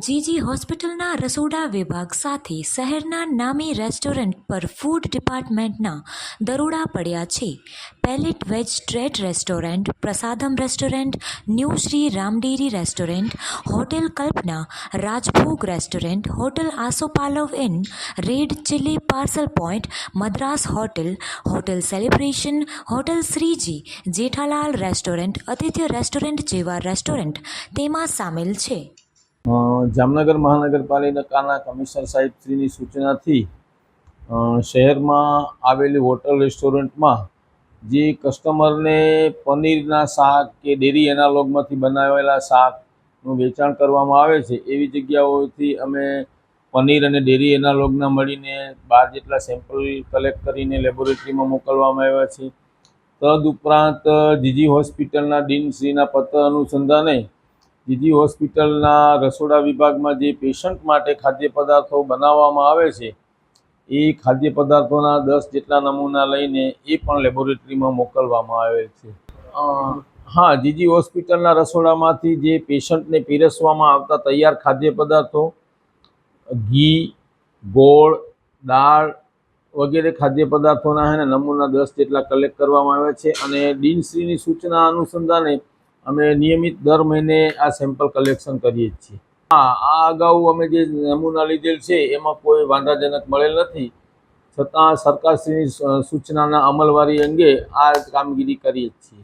જીજી હોસ્પિટલના રસોડા વિભાગ સાથે શહેરના નામી રેસ્ટોરન્ટ પર ફૂડ ડિપાર્ટમેન્ટના દરોડા પડ્યા છે. Palate veg street restaurant, Prasadam restaurant, new Shri રામડેરી restaurant, hotel Kalpana, Rajbhog restaurant, hotel Asopalav inn, red chilli parcel point, Madras hotel, hotel celebration, hotel Shreeji, Jethalal restaurant, Atithya restaurant જેવા રેસ્ટોરન્ટ તેમાં સામેલ છે. જામનગર મહાનગરપાલિકાના કમિશનર સાહેબશ્રીની સૂચનાથી શહેરમાં આવેલી હોટલ રેસ્ટોરન્ટમાં જે કસ્ટમરને પનીરના શાક કે ડેરી એનાલોગમાંથી બનાવેલા શાકનું વેચાણ કરવામાં આવે છે, એવી જગ્યાઓથી અમે પનીર અને ડેરી એનાલોગના મળીને 12 જેટલા સેમ્પલ કલેક્ટ કરીને લેબોરેટરીમાં મોકલવામાં આવ્યા છે. તદુપરાંત જીજી હોસ્પિટલના ડીનશ્રીના પત્ર અનુસંધાને જીજી હોસ્પિટલના રસોડા વિભાગમાં જે પેશન્ટ માટે ખાદ્ય પદાર્થો બનાવવામાં આવે છે, એ ખાદ્ય પદાર્થોના 10 જેટલા નમૂના લઈને એ પણ લેબોરેટરીમાં મોકલવામાં આવેલ છે. હા, જીજી હોસ્પિટલના રસોડામાંથી જે પેશન્ટને પીરસવામાં આવતા તૈયાર ખાદ્ય પદાર્થો, ઘી, ગોળ, દાળ વગેરે ખાદ્ય પદાર્થોના નમૂના 10 જેટલા કલેક્ટ કરવામાં આવ્યા છે અને ડીનશ્રીની સૂચના અનુસંધાને અમે નિયમિત દર મહિને આ સેમ્પલ કલેક્શન કરીએ છીએ. હા, આ અગાઉ અમે જે નમૂના લીધેલ છે એમાં કોઈ વાંધાજનક મળેલ નથી, છતાં સરકારશ્રીની સૂચનાના અમલવારી અંગે આ કામગીરી કરીએ છીએ.